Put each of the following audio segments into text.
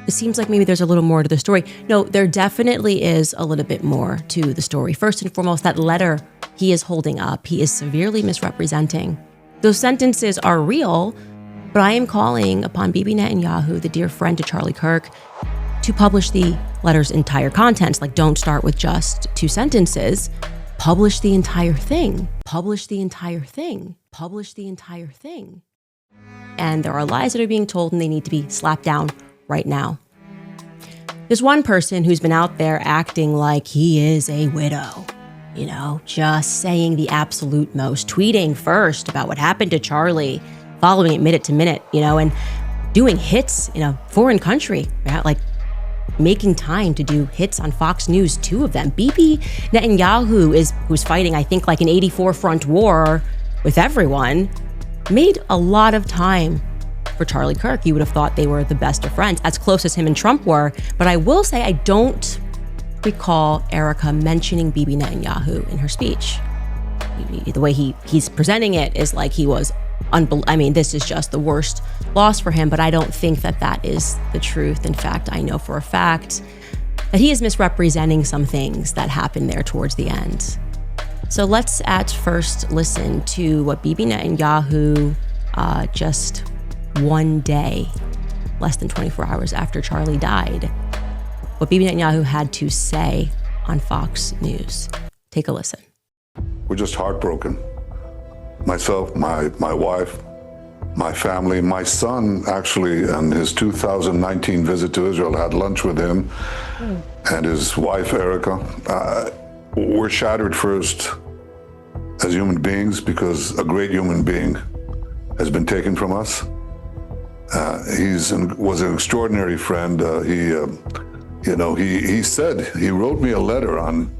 It seems like maybe there's a little more to the story. No, there definitely is a little bit more to the story. First and foremost, that letter he is holding up, he is severely misrepresenting. Those sentences are real, but I am calling upon Bibi Netanyahu, the dear friend to Charlie Kirk, to publish the letter's entire contents. Like, don't start with just 2 sentences. Publish the entire thing. Publish the entire thing. Publish the entire thing. And there are lies that are being told, and they need to be slapped down right now. There's one person who's been out there acting like he is a widow, just saying the absolute most, tweeting first about what happened to Charlie, following it minute to minute, and doing hits in a foreign country, right? Like making time to do hits on Fox News, 2 of them. Bibi Netanyahu who's fighting, I think, like an 84 front war with everyone, made a lot of time for Charlie Kirk. You would have thought they were the best of friends, as close as him and Trump were. But I will say I don't recall Erica mentioning Bibi Netanyahu in her speech. The way he's presenting it is like he was this is just the worst loss for him, but I don't think that is the truth. In fact, I know for a fact that he is misrepresenting some things that happened there towards the end. So let's at first listen to what Bibi Netanyahu just one day, less than 24 hours after Charlie died, what Bibi Netanyahu had to say on Fox News. Take a listen. We're just heartbroken. Myself, my wife, my family, my son actually, and his 2019 visit to Israel, had lunch with him and his wife, Erica. We're shattered first as human beings because a great human being has been taken from us. Was an extraordinary friend. He said, he wrote me a letter on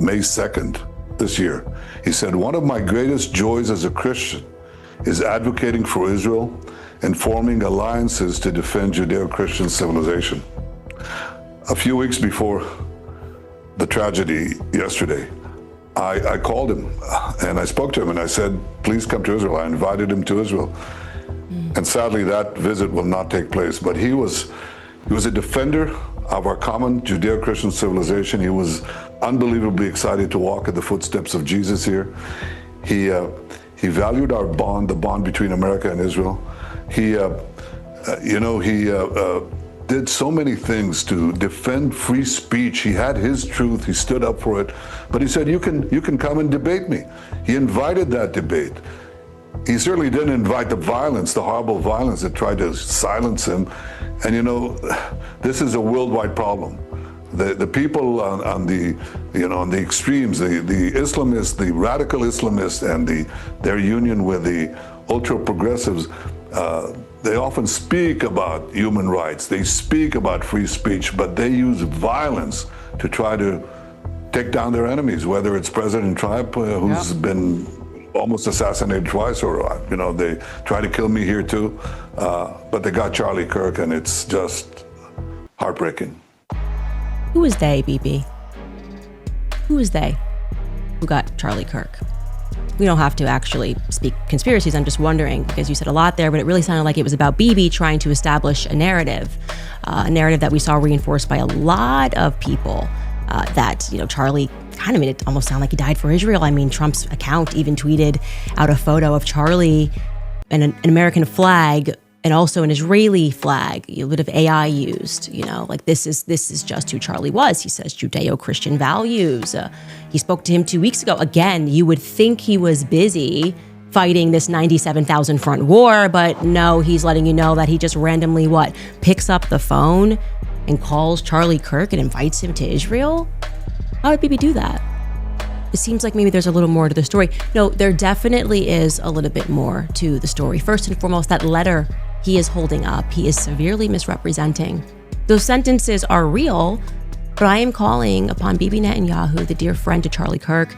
May 2nd this year. He said, one of my greatest joys as a Christian is advocating for Israel and forming alliances to defend Judeo-Christian civilization. A few weeks before the tragedy yesterday, I called him and I spoke to him and I said, please come to Israel. I invited him to Israel. And sadly, that visit will not take place. But he was a defender of our common Judeo-Christian civilization. He was unbelievably excited to walk in the footsteps of Jesus here. He valued our bond, the bond between America and Israel. He did so many things to defend free speech. He had his truth. He stood up for it. But he said, you can come and debate me. He invited that debate. He certainly didn't invite the violence, the horrible violence that tried to silence him. And this is a worldwide problem. The people on the extremes, the Islamists, the radical Islamists, and their union with the ultra progressives, they often speak about human rights. They speak about free speech, but they use violence to try to take down their enemies. Whether it's President Trump, who's been almost assassinated twice, or they try to kill me here too. But they got Charlie Kirk, and it's just heartbreaking. Who is they, Bibi? Who is they who got Charlie Kirk? We don't have to actually speak conspiracies. I'm just wondering, because you said a lot there, but it really sounded like it was about Bibi trying to establish a narrative that we saw reinforced by a lot of people, that Charlie kind of made it almost sound like he died for Israel. I mean, Trump's account even tweeted out a photo of Charlie and an American flag and also an Israeli flag, a bit of AI used, like this is just who Charlie was. He says Judeo-Christian values. He spoke to him 2 weeks ago. Again, you would think he was busy fighting this 97,000 front war, but no, he's letting you know that he just randomly, picks up the phone and calls Charlie Kirk and invites him to Israel? How would Bibi do that? It seems like maybe there's a little more to the story. No, there definitely is a little bit more to the story. First and foremost, that letter he is holding up, he is severely misrepresenting. Those sentences are real, but I am calling upon Bibi Netanyahu, the dear friend to Charlie Kirk,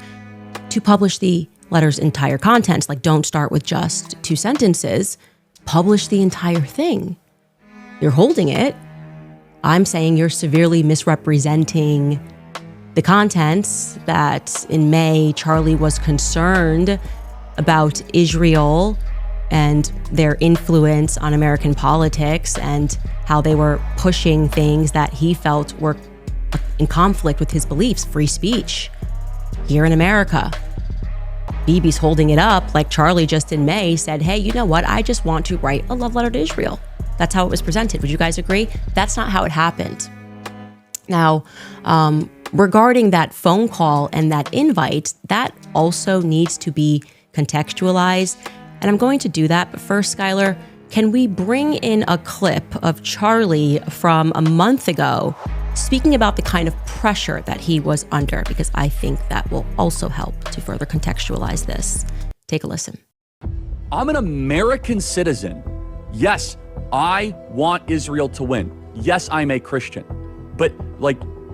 to publish the letter's entire contents. Like, don't start with just 2 sentences. Publish the entire thing. You're holding it. I'm saying you're severely misrepresenting the contents that in May, Charlie was concerned about Israel and their influence on American politics and how they were pushing things that he felt were in conflict with his beliefs, free speech, here in America. Bibi's holding it up like Charlie just in May said, hey, you know what? I just want to write a love letter to Israel. That's how it was presented. Would you guys agree? That's not how it happened. Now, regarding that phone call and that invite, that also needs to be contextualized. And I'm going to do that. But first, Skylar, can we bring in a clip of Charlie from a month ago speaking about the kind of pressure that he was under? Because I think that will also help to further contextualize this. Take a listen. I'm an American citizen. Yes, I want Israel to win. Yes, I'm a Christian. But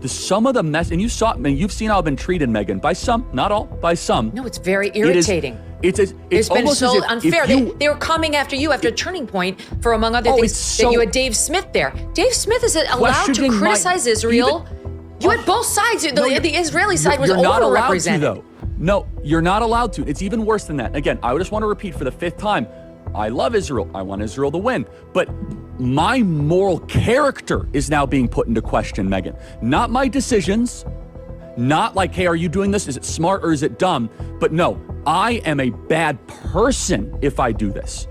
some of the mess, and you've seen how I've been treated, Megan, by some, not all, by some. No, it's very irritating. It's been so unfair. They were coming after you after Turning Point for, among other things, that you had Dave Smith there. Dave Smith is allowed to criticize Israel. You had both sides. The Israeli side was overrepresented. Though. No, you're not allowed to. It's even worse than that. Again, I just want to repeat for the 5th time. I love Israel. I want Israel to win. But my moral character is now being put into question, Megan. Not my decisions. Not like, hey, are you doing this? Is it smart or is it dumb? But no, I am a bad person if I do this.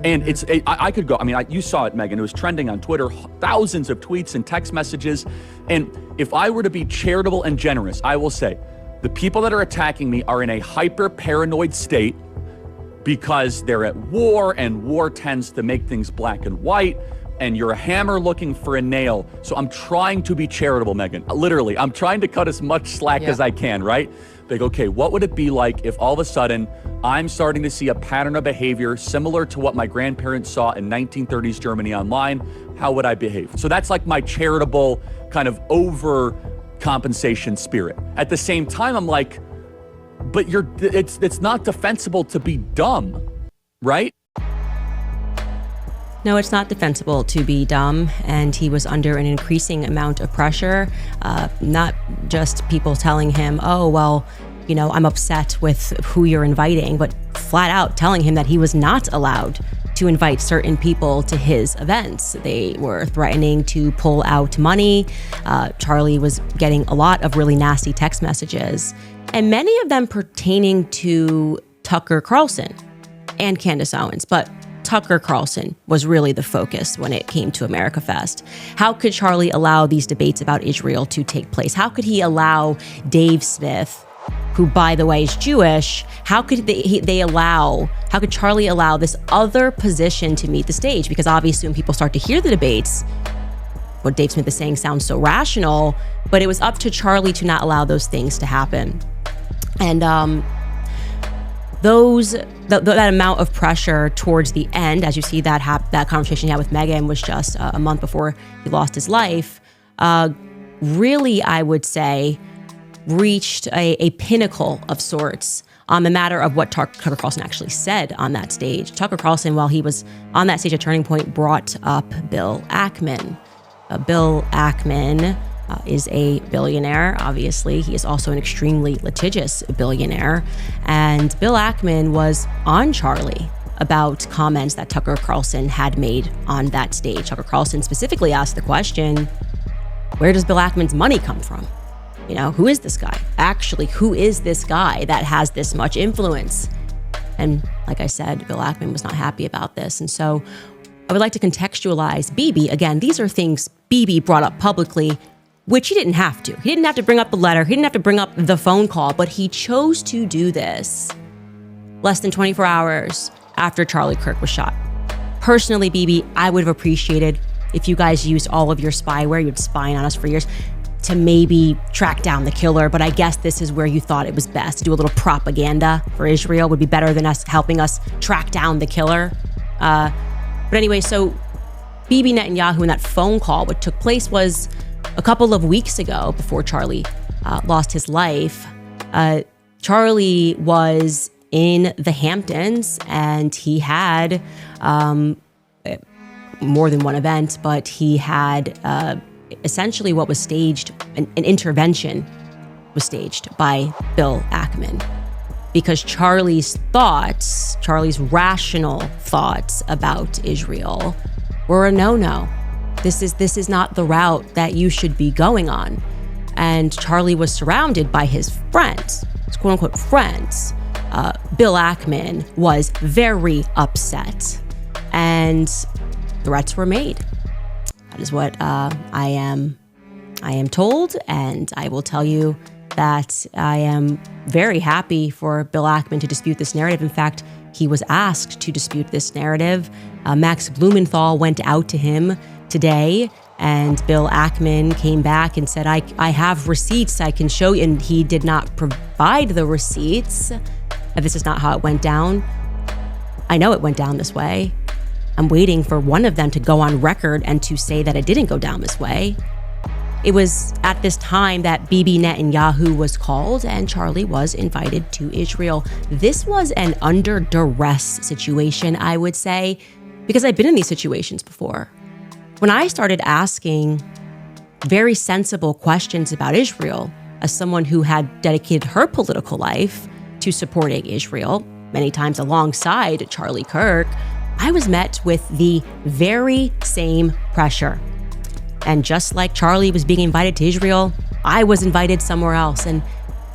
And I could go, you saw it, Megan. It was trending on Twitter, thousands of tweets and text messages. And if I were to be charitable and generous, I will say the people that are attacking me are in a hyper paranoid state because they're at war, and war tends to make things black and white, and you're a hammer looking for a nail. So I'm trying to be charitable, Megan. Literally, I'm trying to cut as much slack as I can, right? Like, okay, what would it be like if all of a sudden I'm starting to see a pattern of behavior similar to what my grandparents saw in 1930s Germany online? How would I behave? So that's like my charitable kind of overcompensation spirit. At the same time, I'm like, but it's not defensible to be dumb, right? No, it's not defensible to be dumb, and he was under an increasing amount of pressure, not just people telling him, oh, well, I'm upset with who you're inviting, but flat out telling him that he was not allowed to invite certain people to his events. They were threatening to pull out money. Charlie was getting a lot of really nasty text messages, and many of them pertaining to Tucker Carlson and Candace Owens, but Tucker Carlson was really the focus when it came to America Fest. How could Charlie allow these debates about Israel to take place? How could he allow Dave Smith, who, by the way, is Jewish, how could Charlie allow this other position to meet the stage? Because obviously when people start to hear the debates, what Dave Smith is saying sounds so rational, but it was up to Charlie to not allow those things to happen. And that amount of pressure towards the end, as you see that conversation he had with Meghan was just a month before he lost his life, really, I would say, reached a pinnacle of sorts on the matter of what Tucker Carlson actually said on that stage. Tucker Carlson, while he was on that stage at Turning Point, brought up Bill Ackman. Bill Ackman is a billionaire, obviously. He is also an extremely litigious billionaire. And Bill Ackman was on Charlie about comments that Tucker Carlson had made on that stage. Tucker Carlson specifically asked the question, where does Bill Ackman's money come from? Who is this guy? Actually, who is this guy that has this much influence? And like I said, Bill Ackman was not happy about this. And so I would like to contextualize Bibi. Again, these are things Bibi brought up publicly, which he didn't have to. He didn't have to bring up the letter. He didn't have to bring up the phone call, but he chose to do this less than 24 hours after Charlie Kirk was shot. Personally, Bibi, I would have appreciated if you guys used all of your spyware, you'd spying on us for years, to maybe track down the killer. But I guess this is where you thought it was best. To do a little propaganda for Israel would be better than us helping us track down the killer. But anyway, so Bibi Netanyahu in that phone call, what took place was a couple of weeks ago before Charlie lost his life. Charlie was in the Hamptons and he had more than one event, but he had essentially what was staged, an intervention was staged by Bill Ackman. because Charlie's rational thoughts about Israel were a no-no. This is not the route that you should be going on. And Charlie was surrounded by his friends, his quote-unquote friends. Bill Ackman was very upset, and threats were made. That is what I am told, and I will tell you that I am very happy for Bill Ackman to dispute this narrative. In fact, he was asked to dispute this narrative. Max Blumenthal went out to him today, and Bill Ackman came back and said, I have receipts I can show you, and he did not provide the receipts. This is not how it went down. I know it went down this way. I'm waiting for one of them to go on record and to say that it didn't go down this way. It was at this time that Bibi Netanyahu was called and Charlie was invited to Israel. This was an under duress situation, I would say, because I've been in these situations before. When I started asking very sensible questions about Israel, as someone who had dedicated her political life to supporting Israel, many times alongside Charlie Kirk, I was met with the very same pressure. And just like Charlie was being invited to Israel, I was invited somewhere else. And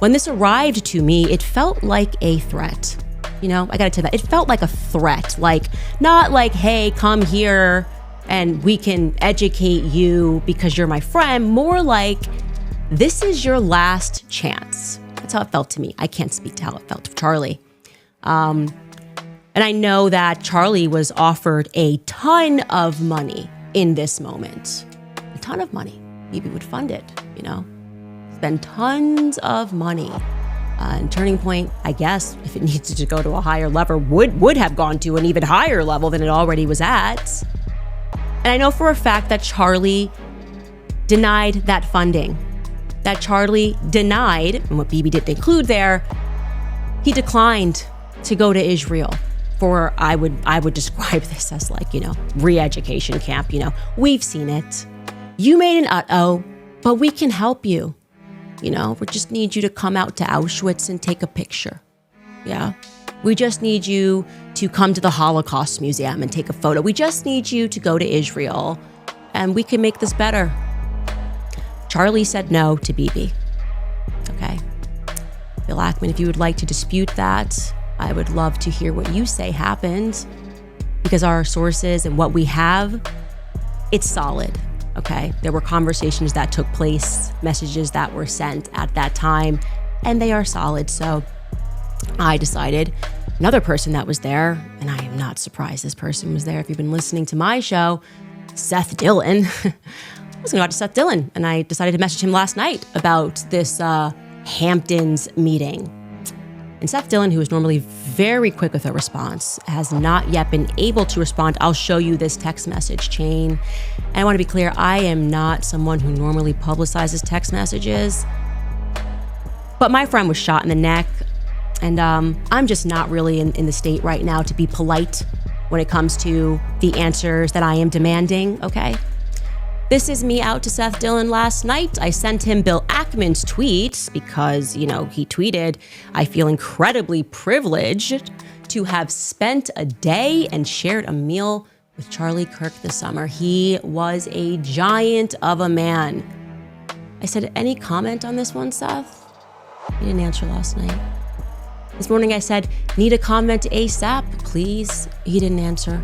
when this arrived to me, it felt like a threat. You know, I gotta tell you that. It felt like a threat. Like, not like, hey, come here and we can educate you because you're my friend. More like, this is your last chance. That's how it felt to me. I can't speak to how it felt to Charlie. And I know that Charlie was offered a ton of money in this moment. A ton of money. Bibi would fund it, you know. Spend tons of money. And Turning Point, I guess, if it needed to go to a higher level, would have gone to an even higher level than it already was at. And I know for a fact that Charlie denied that funding. That Charlie denied, and what Bibi didn't include there, he declined to go to Israel for, I would describe this as like, you know, re-education camp. You know, we've seen it. You made an uh-oh, but we can help you. You know, we just need you to come out to Auschwitz and take a picture. Yeah. We just need you to come to the Holocaust Museum and take a photo. We just need you to go to Israel and we can make this better. Charlie said no to Bibi. Okay. Bill Ackman, if you would like to dispute that, I would love to hear what you say happened, because our sources and what we have, it's solid. Okay. There were conversations that took place, messages that were sent at that time, and they are solid. So I decided another person that was there, and I am not surprised this person was there. If you've been listening to my show, Seth Dillon, I was going to go out to Seth Dillon, and I decided to message him last night about this Hamptons meeting. And Seth Dillon, who is normally very quick with a response, has not yet been able to respond. I'll show you this text message chain. And I want to be clear, I am not someone who normally publicizes text messages. But my friend was shot in the neck, and I'm just not really in the state right now to be polite when it comes to the answers that I am demanding, okay? This is me out to Seth Dillon last night. I sent him Bill Ackman's tweets because, you know, he tweeted, I feel incredibly privileged to have spent a day and shared a meal with Charlie Kirk this summer. He was a giant of a man. I said, any comment on this one, Seth? He didn't answer last night. This morning I said, need a comment ASAP, please. He didn't answer.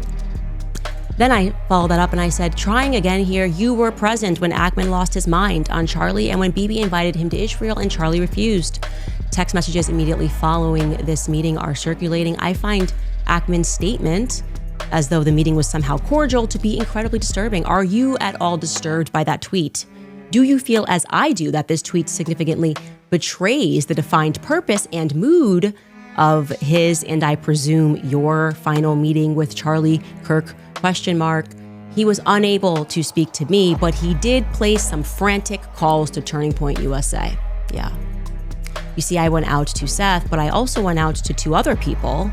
Then I followed that up and I said, trying again here, you were present when Ackman lost his mind on Charlie and when Bibi invited him to Israel and Charlie refused. Text messages immediately following this meeting are circulating. I find Ackman's statement, as though the meeting was somehow cordial, to be incredibly disturbing. Are you at all disturbed by that tweet? Do you feel, as I do, that this tweet significantly betrays the defined purpose and mood of his, and I presume your, final meeting with Charlie Kirk? ? He was unable to speak to me, but he did place some frantic calls to Turning Point USA. Yeah. You see, I went out to Seth, but I also went out to two other people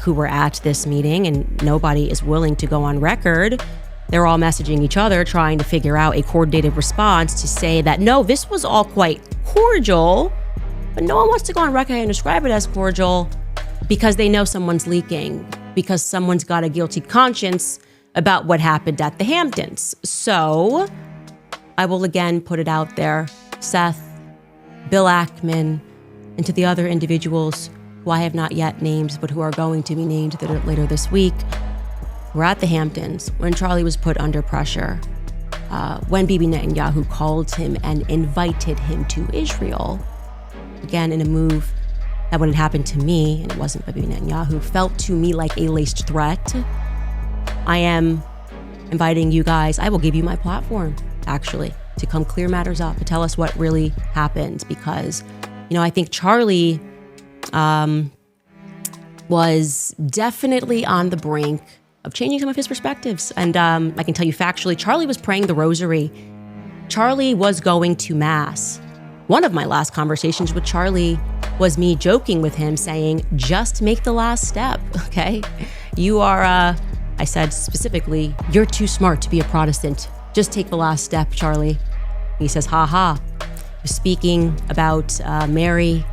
who were at this meeting, and nobody is willing to go on record. They're all messaging each other, trying to figure out a coordinated response to say that, no, this was all quite cordial, But no one wants to go on record and describe it as cordial because they know someone's leaking, because someone's got a guilty conscience about what happened at the Hamptons. So I will again put it out there, Seth, Bill Ackman, and to the other individuals who I have not yet named, but who are going to be named later this week. We're at the Hamptons when Charlie was put under pressure, when Bibi Netanyahu called him and invited him to Israel. Again, in a move that when it happened to me, and it wasn't Bibi Netanyahu, felt to me like a laced threat. I am inviting you guys, I will give you my platform, actually, to come clear matters up, to tell us what really happened. Because, I think Charlie was definitely on the brink of changing some of his perspectives. And I can tell you factually, Charlie was praying the rosary. Charlie was going to Mass. One of my last conversations with Charlie was me joking with him saying, just make the last step, okay? You are, I said specifically, you're too smart to be a Protestant. Just take the last step, Charlie. He says, ha ha. He was speaking about Mary.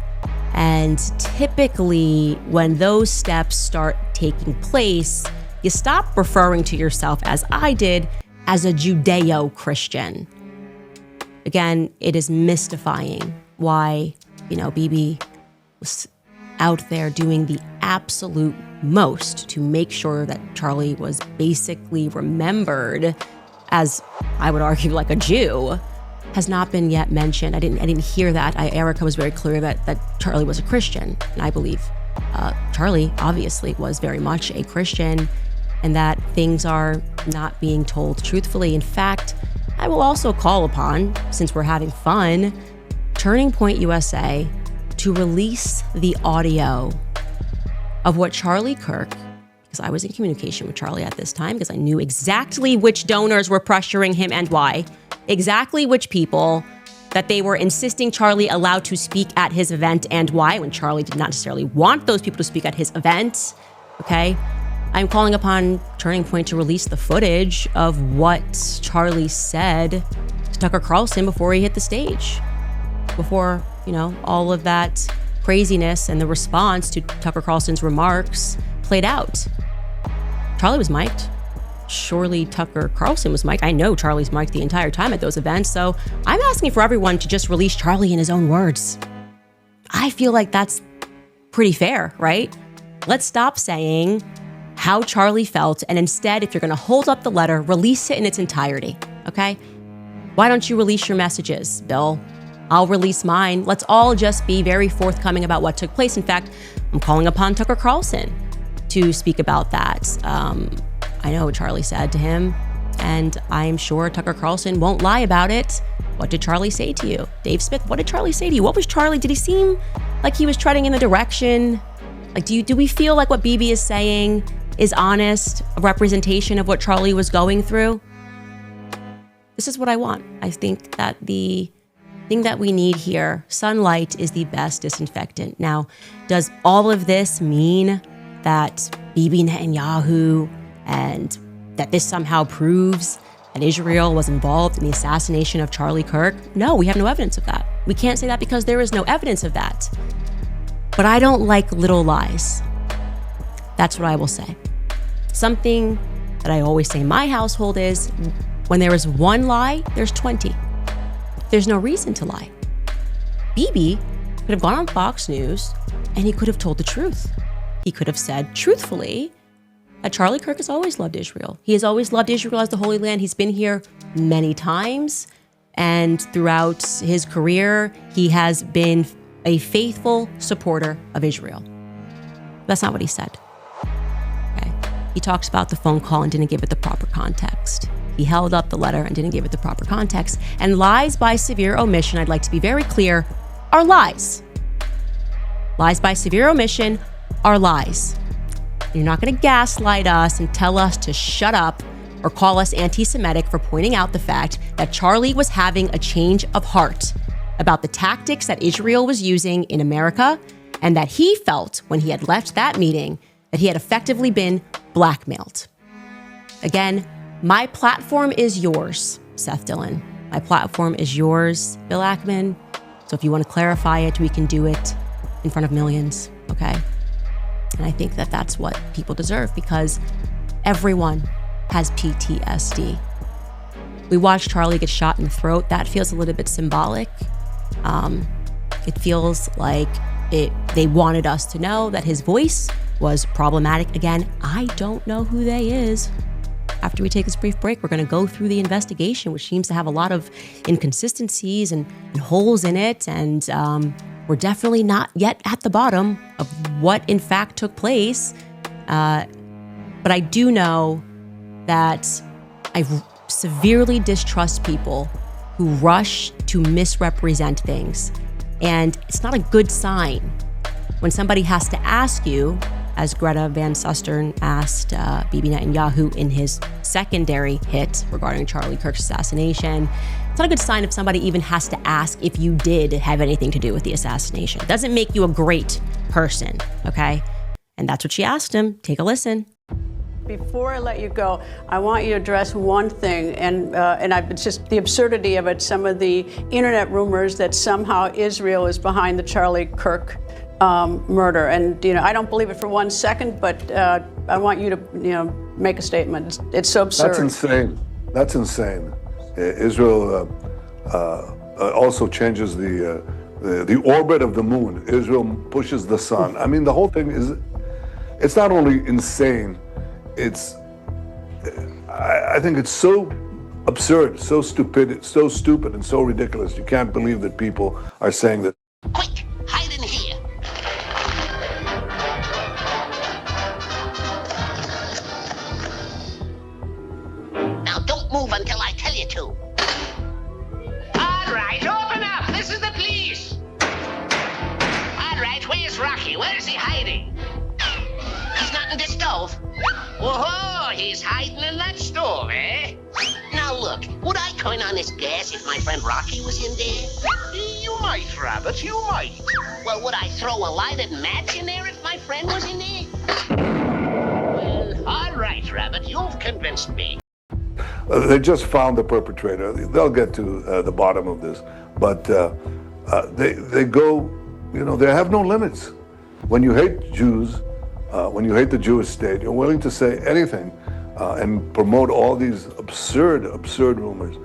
And typically when those steps start taking place, you stop referring to yourself, as I did, as a Judeo-Christian. Again, it is mystifying why, Bibi was out there doing the absolute most to make sure that Charlie was basically remembered as, I would argue, like a Jew, has not been yet mentioned. I didn't hear that. Erica was very clear that Charlie was a Christian, and I believe Charlie obviously was very much a Christian, and that things are not being told truthfully. In fact, I will also call upon, since we're having fun, Turning Point USA to release the audio of what Charlie Kirk, because I was in communication with Charlie at this time, because I knew exactly which donors were pressuring him and why, exactly which people that they were insisting Charlie allowed to speak at his event and why, when Charlie did not necessarily want those people to speak at his event, okay? I'm calling upon Turning Point to release the footage of what Charlie said to Tucker Carlson before he hit the stage, before, all of that craziness and the response to Tucker Carlson's remarks played out. Charlie was mic'd. Surely Tucker Carlson was mic'd. I know Charlie's mic'd the entire time at those events, so I'm asking for everyone to just release Charlie in his own words. I feel like that's pretty fair, right? Let's stop saying how Charlie felt, and instead, if you're going to hold up the letter, release it in its entirety, okay? Why don't you release your messages, Bill? I'll release mine. Let's all just be very forthcoming about what took place. In fact, I'm calling upon Tucker Carlson to speak about that. I know what Charlie said to him, and I'm sure Tucker Carlson won't lie about it. What did Charlie say to you? Dave Smith, what did Charlie say to you? What was Charlie? Did he seem like he was treading in the direction? Like, do we feel like what Bibi is saying is honest, a representation of what Charlie was going through? This is what I want. I think that the thing that we need here, sunlight is the best disinfectant. Now, does all of this mean that Bibi Netanyahu and that this somehow proves that Israel was involved in the assassination of Charlie Kirk? No, we have no evidence of that. We can't say that because there is no evidence of that. But I don't like little lies. That's what I will say. Something that I always say in my household is, when there is one lie, there's 20. There's no reason to lie. Bibi could have gone on Fox News and he could have told the truth. He could have said truthfully that Charlie Kirk has always loved Israel. He has always loved Israel as the Holy Land. He's been here many times, and throughout his career, he has been a faithful supporter of Israel. That's not what he said. Okay. He talks about the phone call and didn't give it the proper context. He held up the letter and didn't give it the proper context. And lies by severe omission, I'd like to be very clear, are lies. Lies by severe omission are lies. You're not going to gaslight us and tell us to shut up or call us anti-Semitic for pointing out the fact that Charlie was having a change of heart about the tactics that Israel was using in America, and that he felt when he had left that meeting that he had effectively been blackmailed. Again, my platform is yours, Seth Dillon. My platform is yours, Bill Ackman. So if you want to clarify it, we can do it in front of millions, okay? And I think that that's what people deserve, because everyone has PTSD. We watched Charlie get shot in the throat. That feels a little bit symbolic. It feels like they wanted us to know that his voice was problematic. Again, I don't know who they is. After we take this brief break, we're going to go through the investigation, which seems to have a lot of inconsistencies and holes in it. And we're definitely not yet at the bottom of what in fact took place. But I do know that I severely distrust people who rush to misrepresent things. And it's not a good sign when somebody has to ask you, as Greta Van Susteren asked Bibi Netanyahu in his secondary hit regarding Charlie Kirk's assassination. It's not a good sign if somebody even has to ask if you did have anything to do with the assassination. It doesn't make you a great person, okay? And that's what she asked him. Take a listen. Before I let you go, I want you to address one thing, and it's just the absurdity of it. Some of the internet rumors that somehow Israel is behind the Charlie Kirk murder, and I don't believe it for 1 second, but I want you to make a statement. It's so absurd. That's insane. That's insane. Israel also changes the orbit of the moon. Israel pushes the sun. I mean, the whole thing it's not only insane. I think it's so absurd, so stupid, and so ridiculous. You can't believe that people are saying that. Quick, hide in here. Now don't move until I tell you to. All right, open up. This is the police. All right, where's Rocky? Where's he hiding? He's not in the stove. Whoa, he's hiding in that stove, eh? Now look, would I turn on this gas if my friend Rocky was in there? You might, Rabbit, you might. Well, would I throw a lighted match in there if my friend was in there? Well, all right, Rabbit, you've convinced me. They just found the perpetrator. They'll get to the bottom of this. But they go, they have no limits. When you hate Jews, when you hate the Jewish state, you're willing to say anything and promote all these absurd rumors.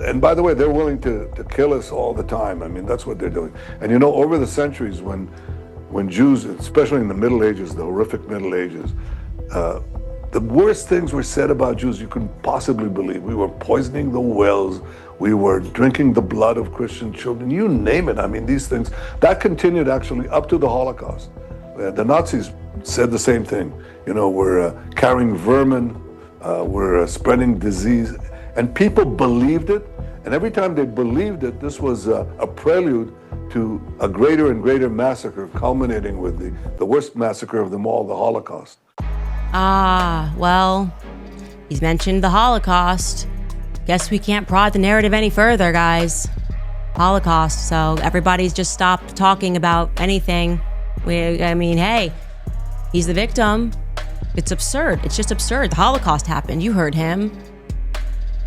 And by the way, they're willing to kill us all the time. I mean, that's what they're doing. And over the centuries, when Jews, especially in the Middle Ages, the horrific Middle Ages, the worst things were said about Jews you can possibly believe. We were poisoning the wells. We were drinking the blood of Christian children. You name it. I mean, these things, that continued actually up to the Holocaust. The Nazis said the same thing. We're carrying vermin, we're spreading disease, and people believed it. And every time they believed it, this was a prelude to a greater and greater massacre, culminating with the worst massacre of them all, the Holocaust. Well, he's mentioned the Holocaust. Guess we can't prod the narrative any further, guys. Holocaust, so everybody's just stopped talking about anything. Hey, he's the victim. It's absurd. It's just absurd. The Holocaust happened. You heard him.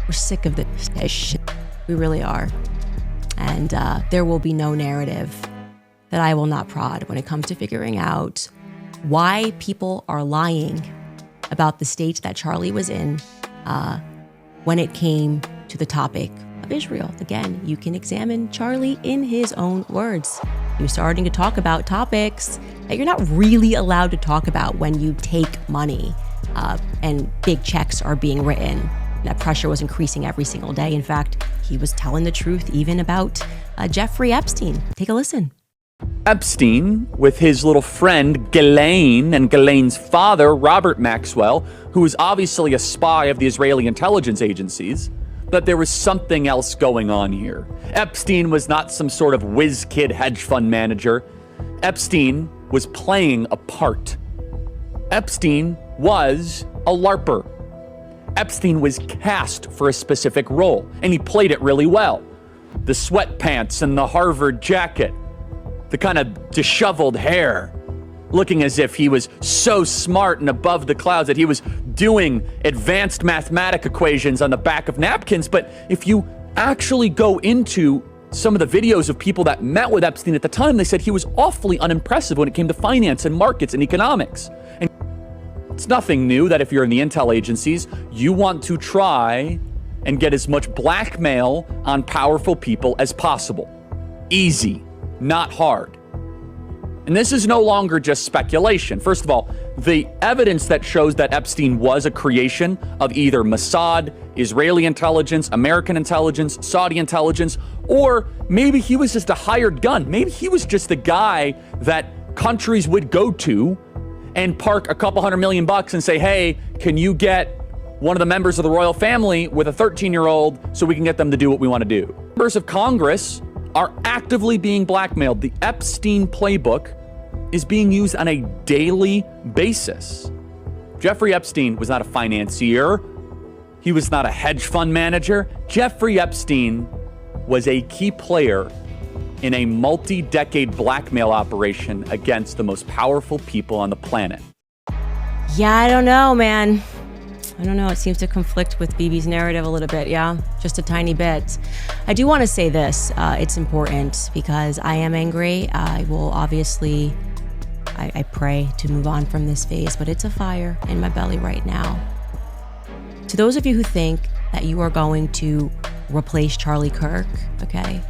We're sick of this shit. We really are. And there will be no narrative that I will not prod when it comes to figuring out why people are lying about the state that Charlie was in when it came to the topic of Israel. Again, you can examine Charlie in his own words. You're starting to talk about topics that you're not really allowed to talk about when you take money and big checks are being written. That pressure was increasing every single day. In fact, he was telling the truth even about Jeffrey Epstein. Take a listen. Epstein, with his little friend Ghislaine and Ghislaine's father, Robert Maxwell, who was obviously a spy of the Israeli intelligence agencies, that there was something else going on here. Epstein was not some sort of whiz kid hedge fund manager. Epstein was playing a part. Epstein was a LARPer. Epstein was cast for a specific role, and he played it really well. The sweatpants and the Harvard jacket, the kind of disheveled hair, looking as if he was so smart and above the clouds that he was doing advanced mathematic equations on the back of napkins. But if you actually go into some of the videos of people that met with Epstein at the time, they said he was awfully unimpressive when it came to finance and markets and economics. And it's nothing new that if you're in the intel agencies, you want to try and get as much blackmail on powerful people as possible. Easy, not hard. And this is no longer just speculation. First of all, the evidence that shows that Epstein was a creation of either Mossad, Israeli intelligence, American intelligence, Saudi intelligence, or maybe he was just a hired gun. Maybe he was just the guy that countries would go to and park a couple $100 million and say, hey, can you get one of the members of the royal family with a 13-year-old so we can get them to do what we want to do? Members of Congress are actively being blackmailed. The Epstein playbook is being used on a daily basis. Jeffrey Epstein was not a financier. He was not a hedge fund manager. Jeffrey Epstein was a key player in a multi-decade blackmail operation against the most powerful people on the planet. Yeah, I don't know, man. I don't know. It seems to conflict with Bibi's narrative a little bit. Yeah, just a tiny bit. I do want to say this. It's important because I am angry. I will obviously, I pray to move on from this phase, but it's a fire in my belly right now. To those of you who think that you are going to replace Charlie Kirk, okay?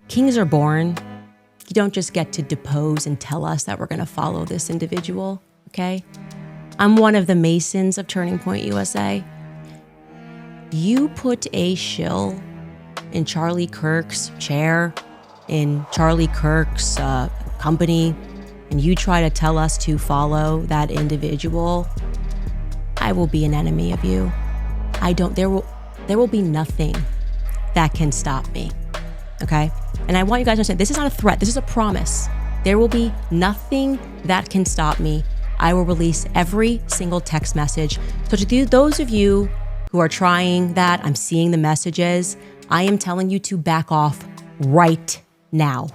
Kings are born. You don't just get to depose and tell us that we're going to follow this individual, okay? I'm one of the Masons of Turning Point USA. You put a shill in Charlie Kirk's chair, in Charlie Kirk's company, and you try to tell us to follow that individual, I will be an enemy of you. There will be nothing that can stop me, okay? And I want you guys to understand, this is not a threat, this is a promise. There will be nothing that can stop me. I will release every single text message. So to those of you who are trying that, I'm seeing the messages, I am telling you to back off right now.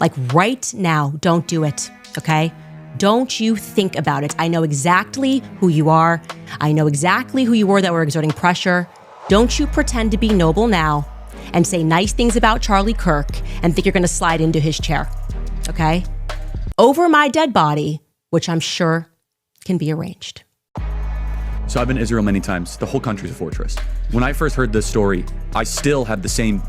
Like right now, don't do it, okay? Don't you think about it. I know exactly who you are. I know exactly who you were that were exerting pressure. Don't you pretend to be noble now and say nice things about Charlie Kirk and think you're gonna slide into his chair, okay? Over my dead body, which I'm sure can be arranged. So I've been to Israel many times. The whole country's a fortress. When I first heard this story, I still have the same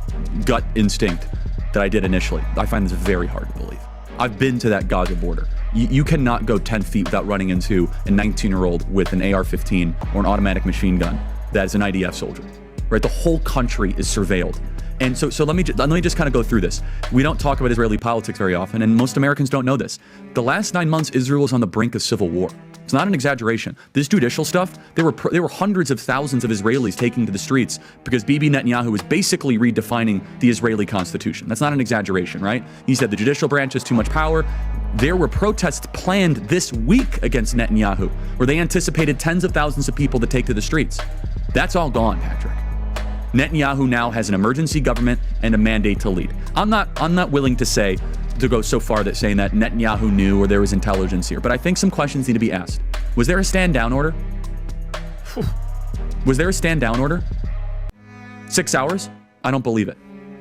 gut instinct that I did initially. I find this very hard to believe. I've been to that Gaza border. You cannot go 10 feet without running into a 19-year-old with an AR-15 or an automatic machine gun that is an IDF soldier, right? The whole country is surveilled. And so let me just kind of go through this. We don't talk about Israeli politics very often, and most Americans don't know this. The last 9 months, Israel was on the brink of civil war. It's not an exaggeration. This judicial stuff, there were hundreds of thousands of Israelis taking to the streets because Bibi Netanyahu was basically redefining the Israeli constitution. That's not an exaggeration, right? He said the judicial branch has too much power. There were protests planned this week against Netanyahu, where they anticipated tens of thousands of people to take to the streets. That's all gone, Patrick. Netanyahu now has an emergency government and a mandate to lead. I'm not willing to go so far that saying that Netanyahu knew or there was intelligence here, but I think some questions need to be asked. Was there a stand down order? Was there a stand down order? 6 hours? I don't believe it.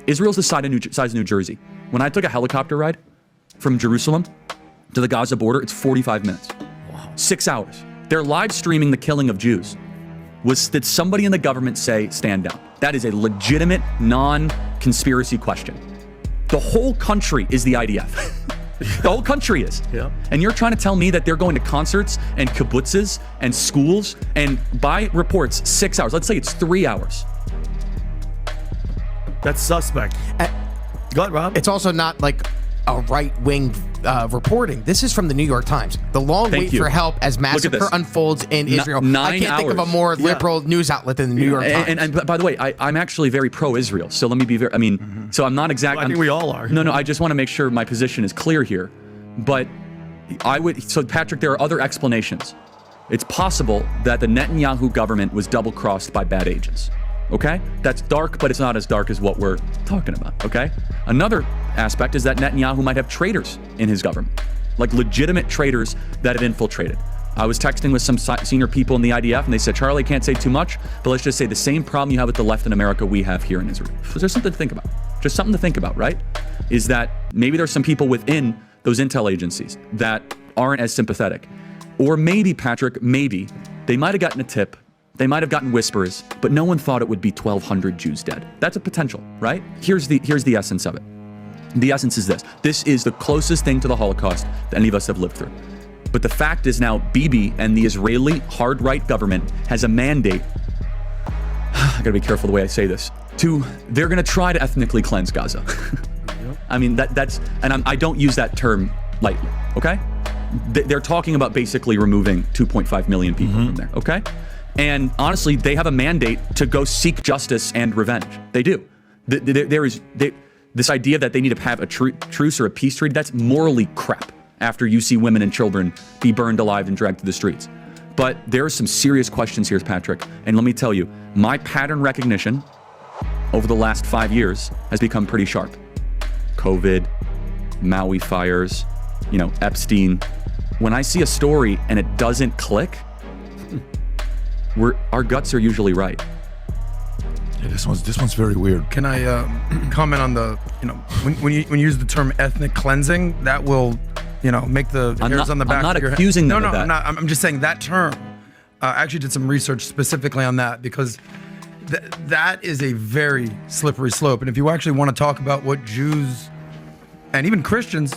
Israel's the size of New Jersey. When I took a helicopter ride from Jerusalem to the Gaza border, it's 45 minutes. Wow. 6 hours. They're live streaming the killing of Jews. Did somebody in the government say stand down? That is a legitimate, non-conspiracy question. The whole country is the IDF. The whole country is. Yeah. And you're trying to tell me that they're going to concerts and kibbutzes and schools and by reports 6 hours. Let's say it's 3 hours. That's suspect. Go ahead, Rob. It's also not like a right-wing reporting. This is from the New York Times. The long wait for help as massacre unfolds in Israel. 9 I can't hours. think of a more liberal news outlet than the New York Times. And by the way, I'm actually very pro-Israel. So let me be very, so I'm not exactly. Well, I think we all are. No, I just want to make sure my position is clear here. But so Patrick, there are other explanations. It's possible that the Netanyahu government was double-crossed by bad agents. Okay? That's dark, but it's not as dark as what we're talking about, okay? Another aspect is that Netanyahu might have traitors in his government, like legitimate traitors that have infiltrated. I was texting with some senior people in the IDF, and they said, Charlie, can't say too much, but let's just say the same problem you have with the left in America we have here in Israel. So there's something to think about. just something to think about, right? Is that maybe there's some people within those intel agencies that aren't as sympathetic. Or maybe, Patrick, maybe they might have gotten a tip, they might have gotten whispers, but no one thought it would be 1,200 Jews dead. That's a potential, right? Here's the essence of it. The essence is this. This is the closest thing to the Holocaust that any of us have lived through. But the fact is now Bibi and the Israeli hard right government has a mandate. I gotta be careful the way I say this. They're gonna try to ethnically cleanse Gaza. I mean, I don't use that term lightly, okay? They're talking about basically removing 2.5 million people from there, okay? And honestly, they have a mandate to go seek justice and revenge. They do. This idea that they need to have a truce or a peace treaty, that's morally crap after you see women and children be burned alive and dragged to the streets. But there are some serious questions here, Patrick. And let me tell you, my pattern recognition over the last 5 years has become pretty sharp. COVID, Maui fires, Epstein. When I see a story and it doesn't click, our guts are usually right. Yeah, this one's very weird. Can I comment on the, when you use the term ethnic cleansing, that will, make the hairs on the back of your head. I'm not accusing them of that. I'm not. I'm just saying that term. I actually did some research specifically on that because that is a very slippery slope. And if you actually want to talk about what Jews and even Christians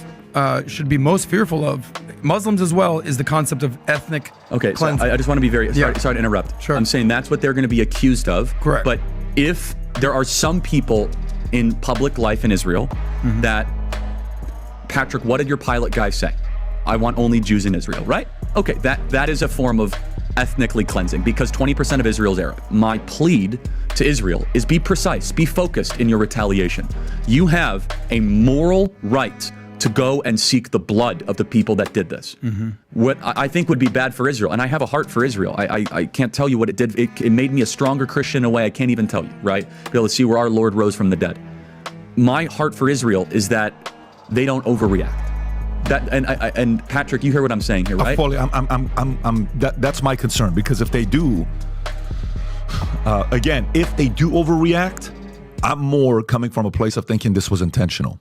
should be most fearful of, Muslims as well, is the concept of ethnic cleansing. So I just want to be very sorry to interrupt. Sure. I'm saying that's what they're going to be accused of. Correct. But if there are some people in public life in Israel that, Patrick, what did your pilot guy say? I want only Jews in Israel, right? Okay, that is a form of ethnically cleansing because 20% of Israel is Arab. My plead to Israel is be precise, be focused in your retaliation. You have a moral right to go and seek the blood of the people that did this. What I think would be bad for Israel, and I have a heart for Israel. I can't tell you what it did. It made me a stronger Christian in a way I can't even tell you, right? Be able to see where our Lord rose from the dead. My heart for Israel is that they don't overreact. And Patrick, you hear what I'm saying here, right? Fully, that's my concern because if they do, again, if they do overreact, I'm more coming from a place of thinking this was intentional.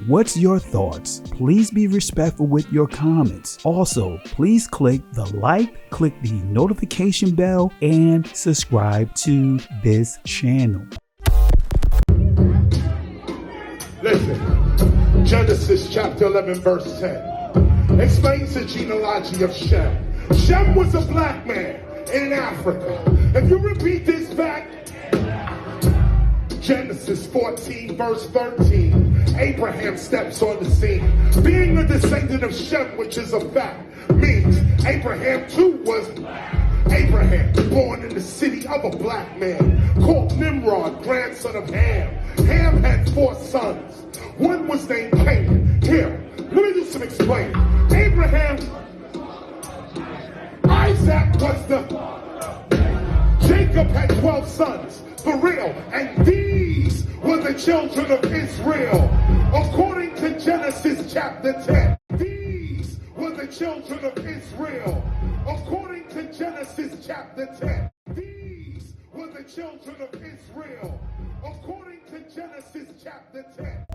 What's your thoughts? Please be respectful with your comments. Also, please click the like, click the notification bell, and subscribe to this channel. Listen, Genesis chapter 11 verse 10 explains the genealogy of Shem. Shem was a black man in Africa. If you repeat this back, Genesis 14 verse 13, Abraham steps on the scene. Being a descendant of Shem, which is a fact, means Abraham too was Abraham, born in the city of a black man called Nimrod, grandson of Ham. Ham had 4 sons. One was named Canaan. Here, let me do some explaining. Abraham, Isaac was Jacob had 12 sons, for real, and these were the children of Israel. According to Genesis chapter 10, these were the children of Israel. According to Genesis chapter 10, these were the children of Israel. According to Genesis chapter 10.